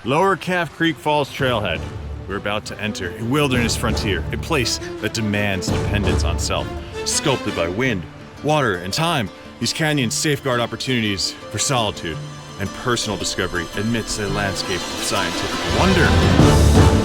Lower Calf Creek Falls Trailhead. We're about to enter a wilderness frontier, a place that demands dependence on self. Sculpted by wind, water, and time, these canyons safeguard opportunities for solitude and personal discovery amidst a landscape of scientific wonder.